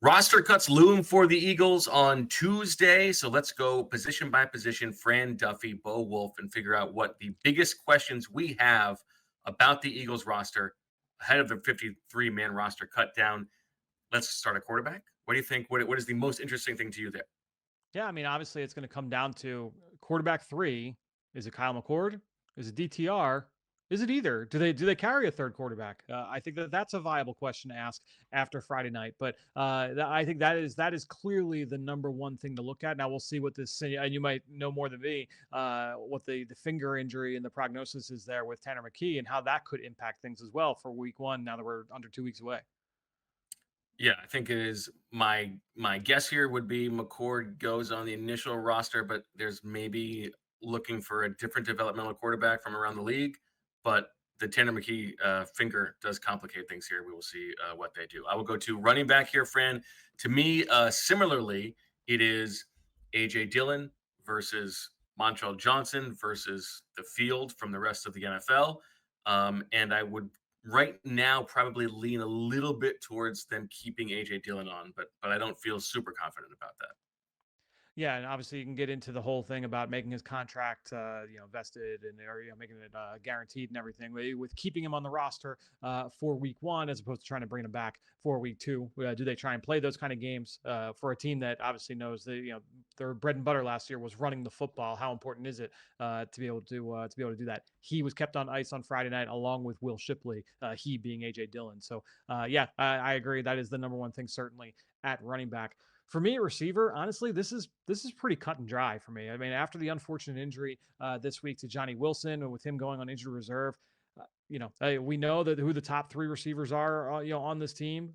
Roster cuts loom for the Eagles on Tuesday. So let's go position by position, Fran Duffy, Bo Wolf, and figure out what the biggest questions we have about the Eagles roster ahead of the 53-man roster cut down. Let's start a quarterback. What do you think? What is the most interesting thing to you there? Yeah, I mean, obviously, it's going to come down to quarterback three. Is it Kyle McCord? Is it DTR? Is it either? Do they carry a third quarterback? I think that's a viable question to ask after Friday night. But I think that is clearly the number one thing to look at. Now we'll see what this, and you might know more than me, what the finger injury and the prognosis is there with Tanner McKee and how that could impact things as well for Week 1. Now that we're under 2 weeks away. Yeah, I think it is my guess here would be McCord goes on the initial roster, but there's maybe looking for a different developmental quarterback from around the league. But the Tanner McKee finger does complicate things here. We will see what they do. I will go to running back here, Fran. To me, similarly, it is AJ Dillon versus Montrell Johnson versus the field from the rest of the NFL. And I would right now probably lean a little bit towards them keeping AJ Dillon on, but I don't feel super confident about that. Yeah, and obviously you can get into the whole thing about making his contract, vested and or making it guaranteed and everything. With keeping him on the roster for Week 1 as opposed to trying to bring him back for Week 2, do they try and play those kind of games for a team that obviously knows that their bread and butter last year was running the football? How important is it to be able to do that? He was kept on ice on Friday night along with Will Shipley, he being AJ Dillon. So I agree that is the number one thing certainly at running back. For me, at receiver, honestly, this is pretty cut and dry for me. I mean, after the unfortunate injury this week to Johnny Wilson, and with him going on injury reserve, we know that who the top three receivers are, on this team.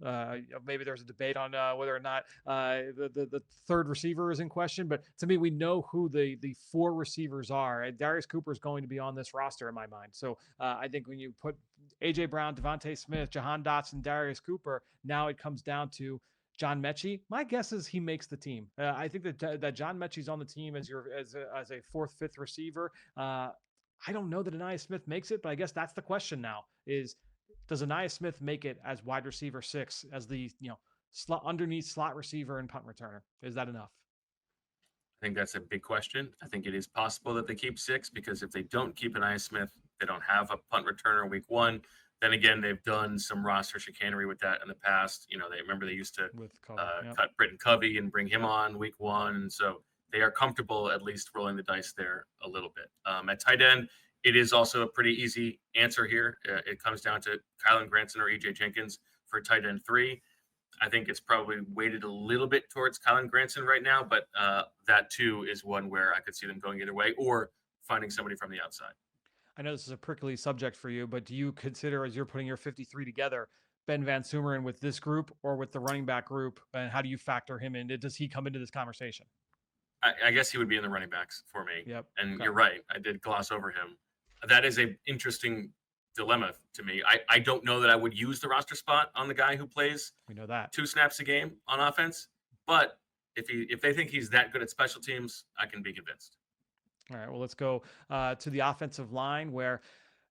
Maybe there's a debate on whether or not the third receiver is in question, but to me, we know who the four receivers are. And Darius Cooper is going to be on this roster in my mind. So I think when you put AJ Brown, Devontae Smith, Jahan Dotson, Darius Cooper, now it comes down to John Metchie. My guess is he makes the team. I think that John Mechie's on the team as a fourth, fifth receiver. I don't know that Ainias Smith makes it, but I guess that's the question now: is does Ainias Smith make it as wide receiver 6 as the slot underneath slot receiver and punt returner? Is that enough? I think that's a big question. I think it is possible that they keep 6 because if they don't keep an Ainias Smith, they don't have a punt returner Week 1. Then again, they've done some roster chicanery with that in the past. They used to With Covey, yep. cut Britton Covey and bring him on Week 1, and so they are comfortable at least rolling the dice there a little bit. At tight end, it is also a pretty easy answer here. It comes down to Kylan Granson or EJ Jenkins for tight end 3. I think it's probably weighted a little bit towards Kylan Granson right now, but that too is one where I could see them going either way or finding somebody from the outside. I know this is a prickly subject for you, but do you consider, as you're putting your 53 together, Ben Van Sumeren with this group or with the running back group, and how do you factor him in? Does he come into this conversation? I guess he would be in the running backs for me. Yep. And Okay. you're right. I did gloss over him. That is a interesting dilemma to me. I don't know that I would use the roster spot on the guy who plays We know that. 2 snaps a game on offense, but if they think he's that good at special teams, I can be convinced. All right. Well, let's go to the offensive line where,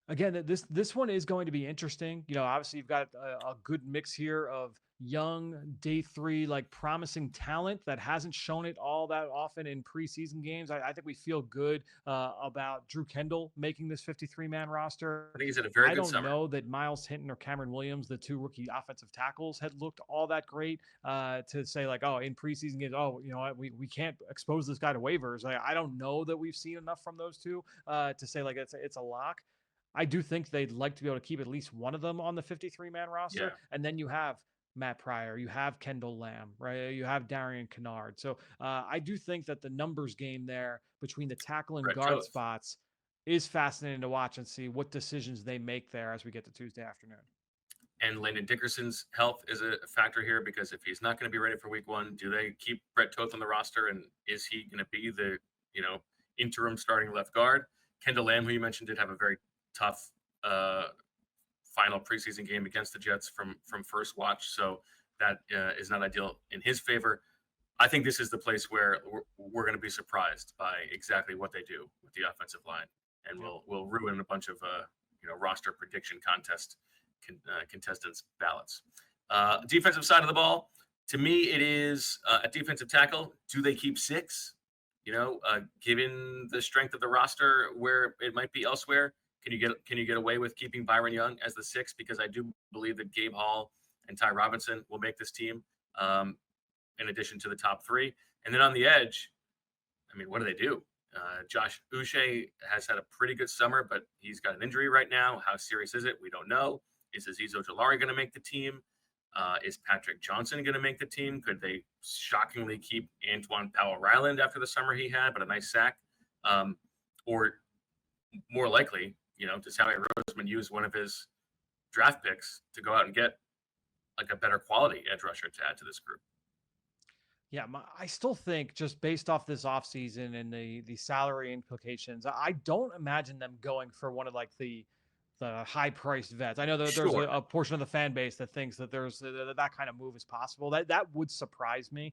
again, this one is going to be interesting. Obviously you've got a good mix here of young day 3, like promising talent that hasn't shown it all that often in preseason games. I think we feel good about Drew Kendall making this 53-man roster. I think he's had a very I good don't summer. know that Miles Hinton or Cameron Williams, the 2 rookie offensive tackles, had looked all that great to say like, oh, in preseason games, oh, we can't expose this guy to waivers. I don't know that we've seen enough from those two to say like it's a lock. I do think they'd like to be able to keep at least one of them on the 53-man roster. Yeah. And then you have Matt Pryor, you have Kendall Lamb, right? You have Darian Kennard. So I do think that the numbers game there between the tackle and Brett guard Toth. spots is fascinating to watch and see what decisions they make there as we get to Tuesday afternoon. And Landon Dickerson's health is a factor here because if he's not going to be ready for Week 1, do they keep Brett Toth on the roster? And is he going to be the interim starting left guard? Kendall Lamb, who you mentioned, did have a very tough final preseason game against the Jets from first watch, so that is not ideal in his favor. I think this is the place where we're going to be surprised by exactly what they do with the offensive line, and we'll ruin a bunch of roster prediction contestants ballots. Defensive side of the ball, To me, it is a defensive tackle. Do they keep 6? Given the strength of the roster where it might be elsewhere, can you get away with keeping Byron Young as the 6? Because I do believe that Gabe Hall and Ty Robinson will make this team, in addition to the top 3. And then on the edge, I mean, what do? Josh Uche has had a pretty good summer, but he's got an injury right now. How serious is it? We don't know. Is Azeez Ojulari going to make the team? Is Patrick Johnson going to make the team? Could they shockingly keep Antoine Powell-Ryland after the summer he had, but a nice sack? Or more likely, does Howie Roseman use one of his draft picks to go out and get like a better quality edge rusher to add to this group? Yeah, I still think just based off this offseason and the salary implications, I don't imagine them going for one of like the high priced vets. I know that there's Sure. a portion of the fan base that thinks that there's that kind of move is possible. That would surprise me.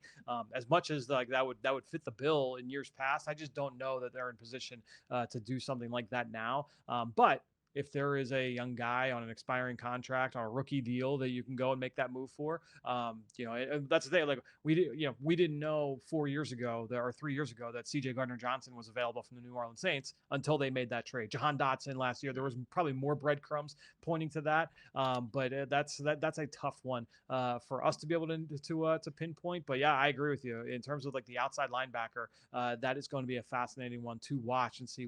As much as like that would fit the bill in years past. I just don't know that they're in position to do something like that now. But if there is a young guy on an expiring contract on a rookie deal that you can go and make that move for, that's the thing. Like we didn't know 4 years ago or 3 years ago that C.J. Gardner-Johnson was available from the New Orleans Saints until they made that trade. Jahan Dotson last year, there was probably more breadcrumbs pointing to that, but that's a tough one for us to be able to pinpoint. But yeah, I agree with you in terms of like the outside linebacker. That is going to be a fascinating one to watch and see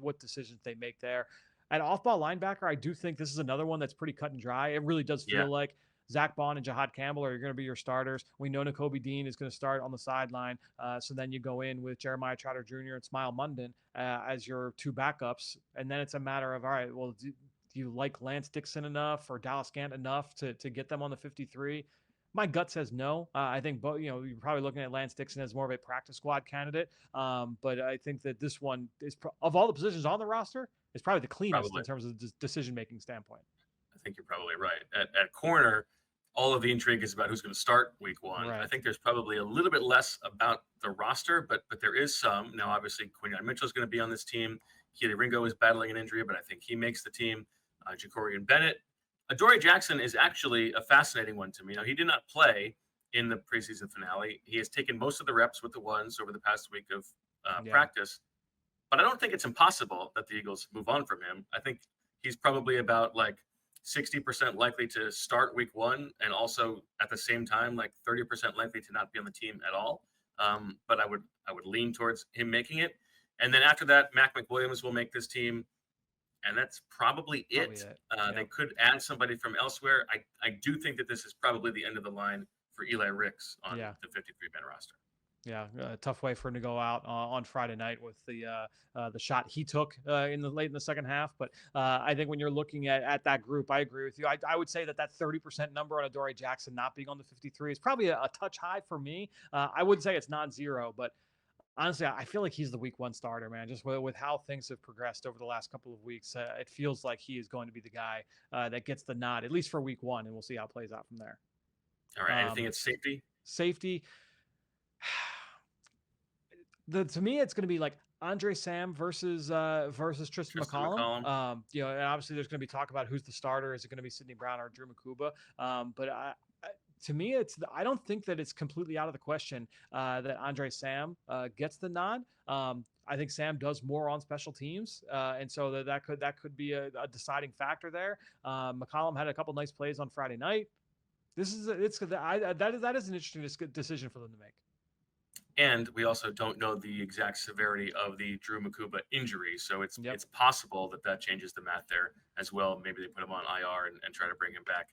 what decisions they make there. At off-ball linebacker, I do think this is another one that's pretty cut and dry. It really does Yeah. feel like Zach Bond and Jahad Campbell are going to be your starters. We know Nakobe Dean is going to start on the sideline. So then you go in with Jeremiah Trotter Jr. and Smile Munden as your 2 backups. And then it's a matter of, all right, well, do you like Lance Dixon enough or Dallas Gant enough to get them on the 53? My gut says no. I think you're probably looking at Lance Dixon as more of a practice squad candidate. But I think that this one is of all the positions on the roster, is probably the cleanest Probably. in terms of the decision-making standpoint. I think you're probably right. At corner, all of the intrigue is about who's going to start week 1. Right. I think there's probably a little bit less about the roster, but there is some. Now, obviously, Quinyon Mitchell is going to be on this team. Keely Ringo is battling an injury, but I think he makes the team. Jacorian Bennett. Adoree Jackson is actually a fascinating one to me. Now, he did not play in the preseason finale. He has taken most of the reps with the ones over the past week of practice. But I don't think it's impossible that the Eagles move on from him. I think he's probably about like 60% likely to start week 1, and also at the same time, like 30% likely to not be on the team at all. But I would lean towards him making it. And then after that, Mac McWilliams will make this team. And that's probably it. They could add somebody from elsewhere. I do think that this is probably the end of the line for Eli Ricks on the 53-man roster. Yeah, tough way for him to go out on Friday night with the shot he took late in the second half. But I think when you're looking at that group, I agree with you. I would say that 30% number on Adoree Jackson not being on the 53 is probably a touch high for me. I wouldn't say it's non-zero, but honestly, I feel like he's the week 1 starter, man. Just with how things have progressed over the last couple of weeks, it feels like he is going to be the guy that gets the nod, at least for week 1, and we'll see how it plays out from there. All right. Anything at safety? Safety. To me, it's going to be like Andre Sam versus Tristan McCollum. And obviously there's going to be talk about who's the starter. Is it going to be Sidney Brown or Drew Makuba? But to me, I don't think that it's completely out of the question that Andre Sam gets the nod. I think Sam does more on special teams, and so that could be a deciding factor there. McCollum had a couple nice plays on Friday night. That is an interesting decision for them to make. And we also don't know the exact severity of the Drew Makuba injury. So it's possible that changes the math there as well. Maybe they put him on IR and try to bring him back.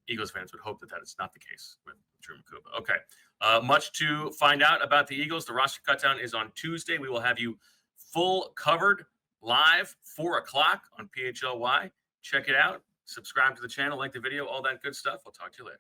Eagles fans would hope that is not the case with Drew Makuba. Okay. Much to find out about the Eagles. The roster cutdown is on Tuesday. We will have you full covered live 4:00 on PHLY. Check it out. Subscribe to the channel, like the video, all that good stuff. We'll talk to you later.